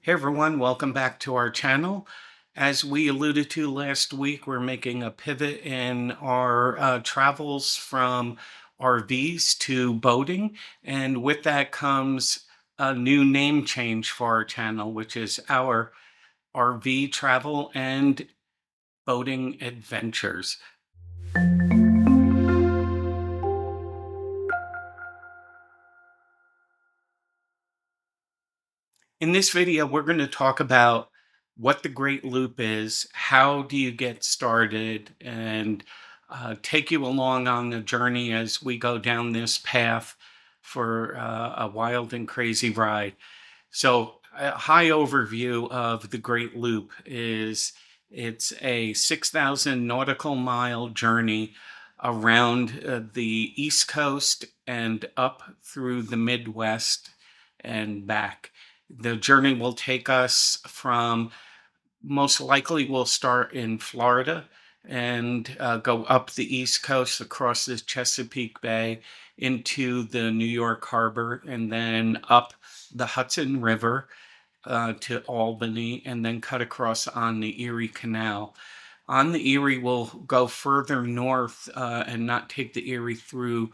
Hey everyone, welcome back to our channel. As we alluded to last week, we're making a pivot in our travels from RVs to boating. And with that comes a new name change for our channel, which is our RV travel and boating adventures. In this video, we're going to talk about what the Great Loop is, how do you get started, and take you along on the journey as we go down this path for a wild and crazy ride. So, a high overview of the Great Loop is it's a 6,000 nautical mile journey around the East Coast and up through the Midwest and back. The journey will take us from, most likely we'll start in Florida and go up the East Coast across the Chesapeake Bay into the New York Harbor and then up the Hudson River to Albany and then cut across on the Erie Canal. On the Erie, we'll go further north and not take the Erie through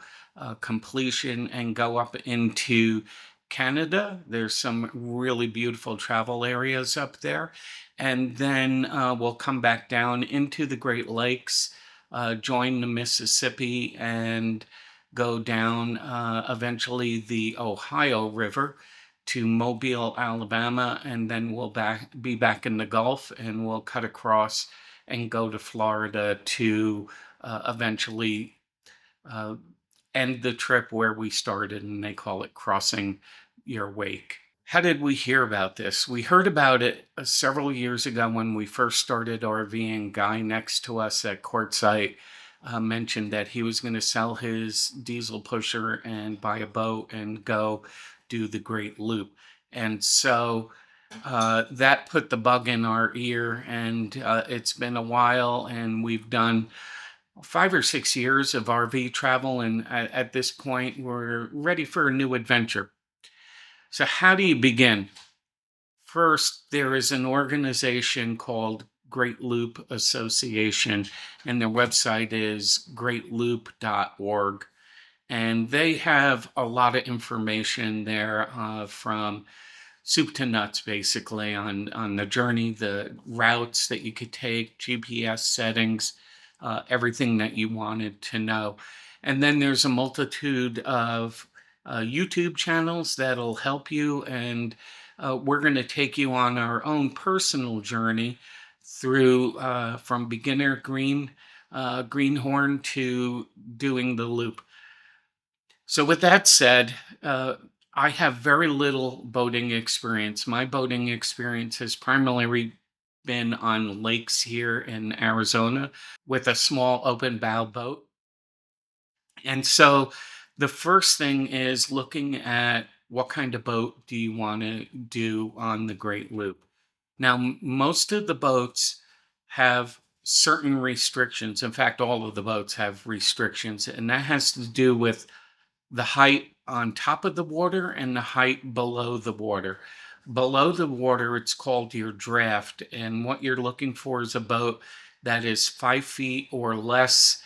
completion and go up into Canada. There's some really beautiful travel areas up there. And then we'll come back down into the Great Lakes, join the Mississippi, and go down eventually the Ohio River to Mobile, Alabama, and then we'll be back in the Gulf and we'll cut across and go to Florida to eventually uh, end the trip where we started, and they call it crossing your wake. How did we hear about this? We heard about it several years ago when we first started RVing. Guy next to us at Quartzsite mentioned that he was going to sell his diesel pusher and buy a boat and go do the Great Loop. And so that put the bug in our ear, and it's been a while, and we've done 5 or 6 years of RV travel, and at this point, we're ready for a new adventure. So, how do you begin? First, there is an organization called Great Loop Association, and their website is greatloop.org. And they have a lot of information there from soup to nuts, basically, on the journey, the routes that you could take, GPS settings, everything that you wanted to know. And then there's a multitude of YouTube channels that'll help you. And we're going to take you on our own personal journey through from beginner greenhorn to doing the loop. So, with that said, I have very little boating experience. My boating experience has primarily been on lakes here in Arizona with a small open bow boat. And so, the first thing is looking at what kind of boat do you want to do on the Great Loop. Now, most of the boats have certain restrictions. In fact, all of the boats have restrictions, and that has to do with the height on top of the water and the height below the water. Below the water, it's called your draft. And what you're looking for is a boat that is 5 feet or less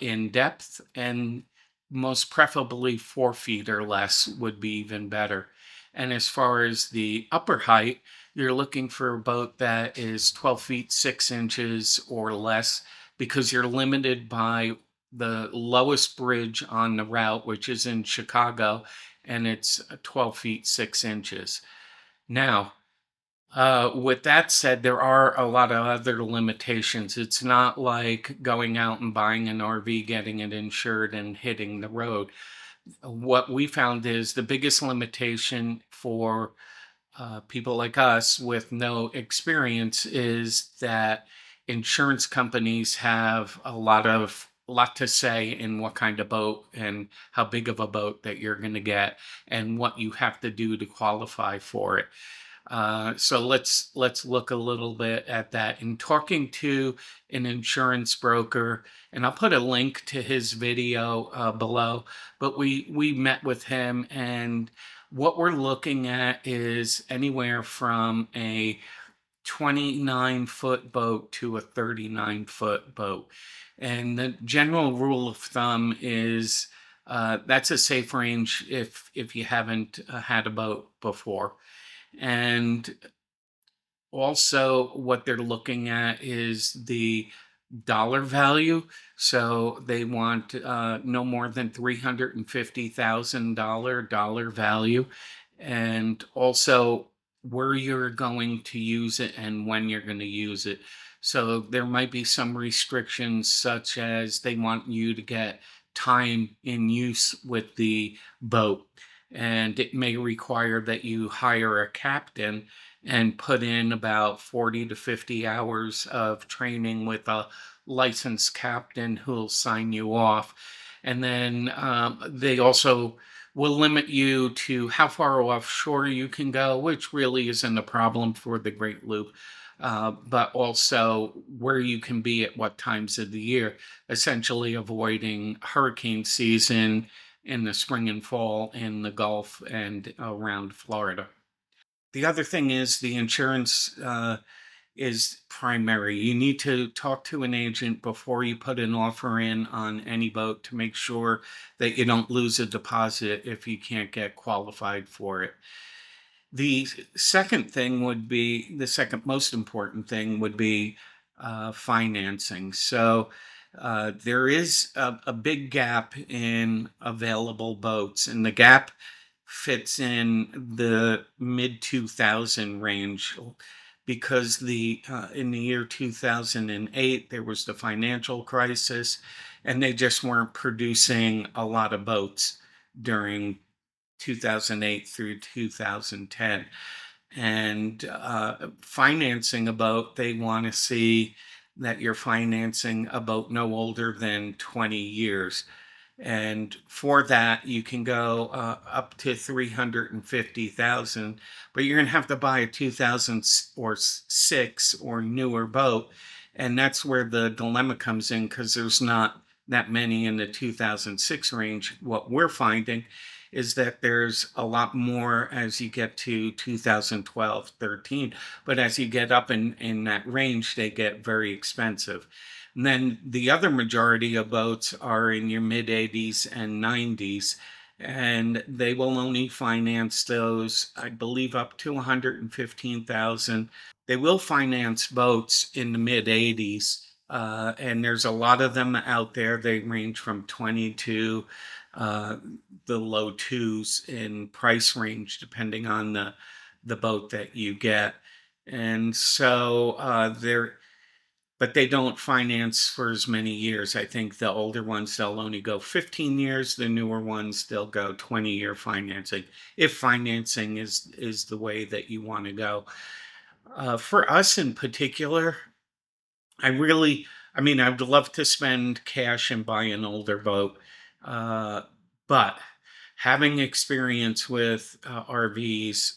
in depth, and most preferably 4 feet or less would be even better. And as far as the upper height, you're looking for a boat that is 12 feet 6 inches or less because you're limited by the lowest bridge on the route, which is in Chicago, and it's 12 feet 6 inches. Now, with that said, there are a lot of other limitations. It's not like going out and buying an RV, getting it insured, and hitting the road. What we found is the biggest limitation for people like us with no experience is that insurance companies have a lot to say in what kind of boat and how big of a boat that you're going to get and what you have to do to qualify for it. So let's look a little bit at that. In talking to an insurance broker, and I'll put a link to his video below, but we met with him, and What we're looking at is anywhere from a 29-foot boat to a 39-foot boat. And the general rule of thumb is that's a safe range if you haven't had a boat before. And also, what they're looking at is the dollar value. So they want no more than $350,000 dollar value, and also where you're going to use it and when you're going to use it. So there might be some restrictions, such as they want you to get time in use with the boat, and it may require that you hire a captain and put in about 40 to 50 hours of training with a licensed captain who'll sign you off. And then they also will limit you to how far offshore you can go, which really isn't a problem for the Great Loop. But also where you can be at what times of the year, essentially avoiding hurricane season in the spring and fall in the Gulf and around Florida. The other thing is the insurance is primary. You need to talk to an agent before you put an offer in on any boat to make sure that you don't lose a deposit if you can't get qualified for it. The second thing would be the second most important thing would be financing. So there is a big gap in available boats, and the gap fits in the mid 2000 range because the in the year 2008 there was the financial crisis, and they just weren't producing a lot of boats during 2008 through 2010. And financing a boat, they want to see that you're financing a boat no older than 20 years. And for that, you can go up to 350,000, but you're going to have to buy a 2006 or newer boat. And that's where the dilemma comes in, because there's not that many in the 2006 range. What we're finding is that there's a lot more as you get to 2012, 13. But as you get up in that range, they get very expensive. And then the other majority of boats are in your mid 80s and 90s, and they will only finance those, I believe, up to 115,000. They will finance boats in the mid 80s, and there's a lot of them out there. They range from 20 to uh, the low twos in price range, depending on the boat that you get. And so they're but they don't finance for as many years. I think the older ones, they'll only go 15 years. The newer ones, they'll go 20-year financing, if financing is the way that you want to go. For us in particular, I really, I mean, I'd love to spend cash and buy an older boat, uh, but having experience with RVs,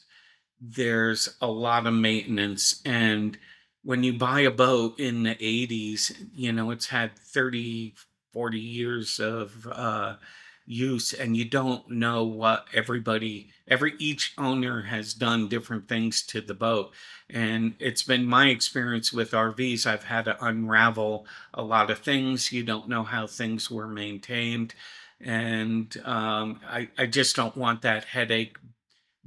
there's a lot of maintenance. And when you buy a boat in the 80s, it's had 30, 40 years of use, and you don't know what each owner has done different things to the boat. And it's been my experience with RVs, I've had to unravel a lot of things. You don't know how things were maintained. And I just don't want that headache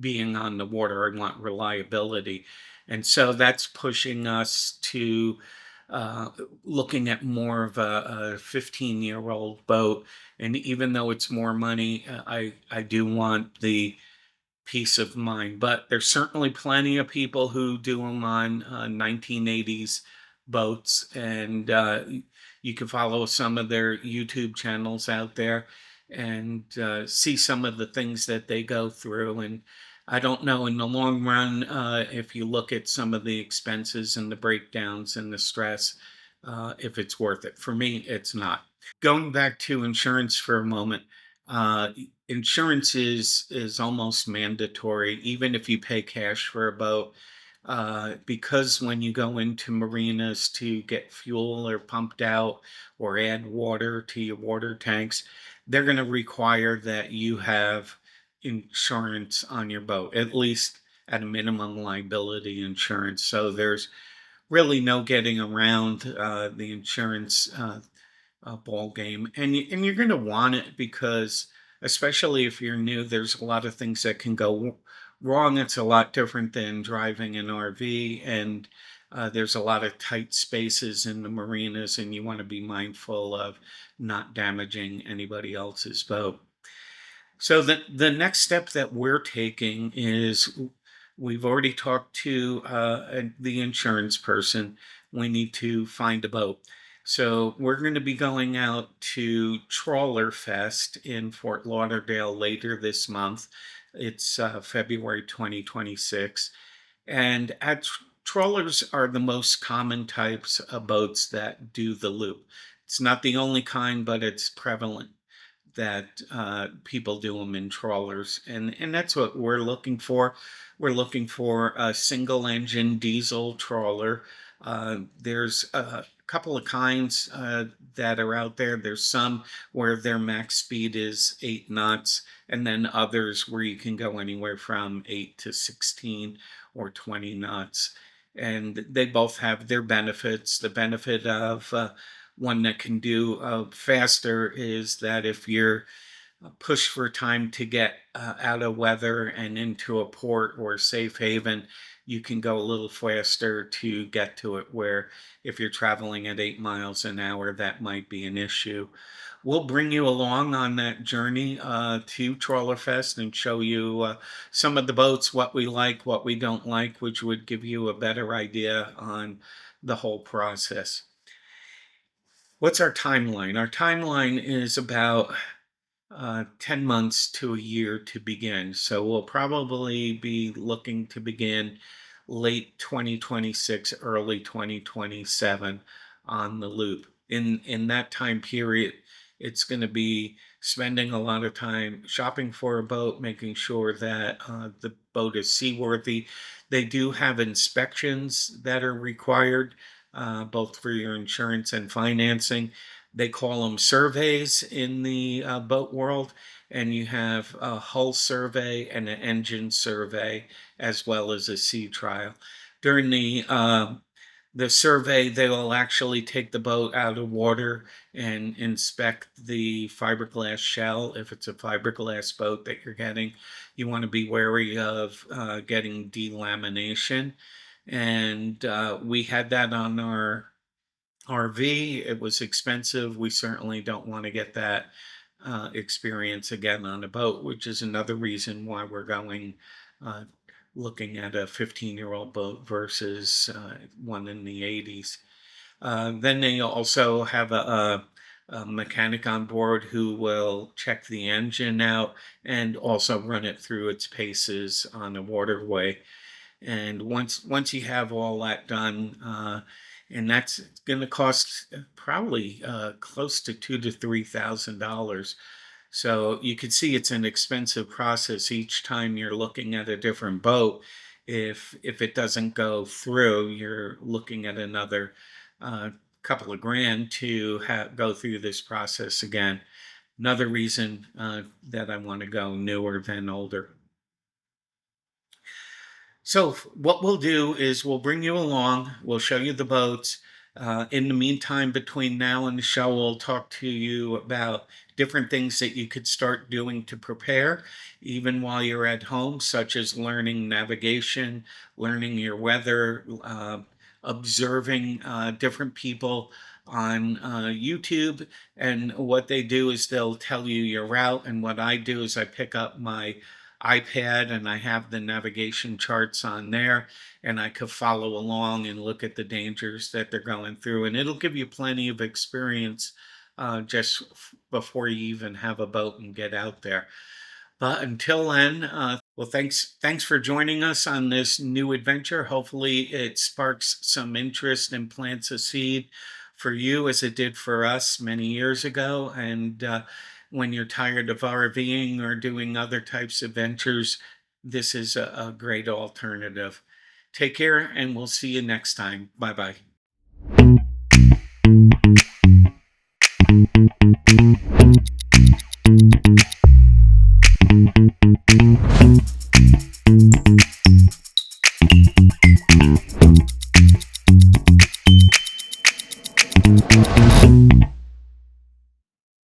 being on the water. I want reliability. And so that's pushing us to uh, looking at more of a 15-year-old boat. And even though it's more money, I do want the peace of mind. But there's certainly plenty of people who do them on 1980s boats, and you can follow some of their YouTube channels out there and see some of the things that they go through. And I don't know in the long run, if you look at some of the expenses and the breakdowns and the stress, if it's worth it. For me, it's not. Going back to insurance for a moment, insurance is almost mandatory, even if you pay cash for a boat, because when you go into marinas to get fuel or pumped out or add water to your water tanks, they're going to require that you have insurance on your boat, at least at a minimum liability insurance. So there's really no getting around the insurance ball game, and you're going to want it because, especially if you're new, there's a lot of things that can go wrong. It's a lot different than driving an RV, and there's a lot of tight spaces in the marinas, and you want to be mindful of not damaging anybody else's boat. So the next step that we're taking is we've already talked to the insurance person. We need to find a boat. So we're going to be going out to Trawler Fest in Fort Lauderdale later this month. It's February 2026. And trawlers are the most common types of boats that do the loop. It's not the only kind, but it's prevalent that people do them in trawlers, and that's what we're looking for. We're looking for a single engine diesel trawler. There's a couple of kinds that are out there. There's some where their max speed is 8 knots, and then others where you can go anywhere from 8 to 16 or 20 knots. And they both have their benefits. The benefit of one that can do faster is that if you're pushed for time to get out of weather and into a port or safe haven, you can go a little faster to get to it, where if you're traveling at 8 miles an hour, that might be an issue. We'll bring you along on that journey to Trawler Fest and show you some of the boats, what we like, what we don't like, which would give you a better idea on the whole process. What's our timeline? Our timeline is about 10 months to a year to begin. So we'll probably be looking to begin late 2026, early 2027 on the loop. In that time period, it's going to be spending a lot of time shopping for a boat, making sure that the boat is seaworthy. They do have inspections that are required, both for your insurance and financing. They call them surveys in the boat world, and you have a hull survey and an engine survey, as well as a sea trial. During the survey, they will actually take the boat out of water and inspect the fiberglass shell. If it's a fiberglass boat that you're getting, you want to be wary of getting delamination. And we had that on our RV. It was expensive. We certainly don't want to get that experience again on a boat, which is another reason why we're going looking at a 15-year-old boat versus one in the 80s. Then they also have a mechanic on board who will check the engine out and also run it through its paces on a waterway. And once you have all that done, and that's going to cost probably close to $2,000 to $3,000. So you can see it's an expensive process each time you're looking at a different boat. If it doesn't go through, you're looking at another couple of grand to go through this process again. Another reason that I want to go newer than older. So what we'll do is we'll bring you along. We'll show you the boats. In the meantime, between now and the show, we'll talk to you about different things that you could start doing to prepare, even while you're at home, such as learning navigation, learning your weather, observing different people on YouTube. And what they do is they'll tell you your route. And what I do is I pick up my iPad and I have the navigation charts on there, and I could follow along and look at the dangers that they're going through, and it'll give you plenty of experience just before you even have a boat and get out there. But until then, well, thanks for joining us on this new adventure. Hopefully it sparks some interest and plants a seed for you as it did for us many years ago. And when you're tired of RVing or doing other types of ventures, this is a great alternative. Take care, and we'll see you next time. Bye-bye.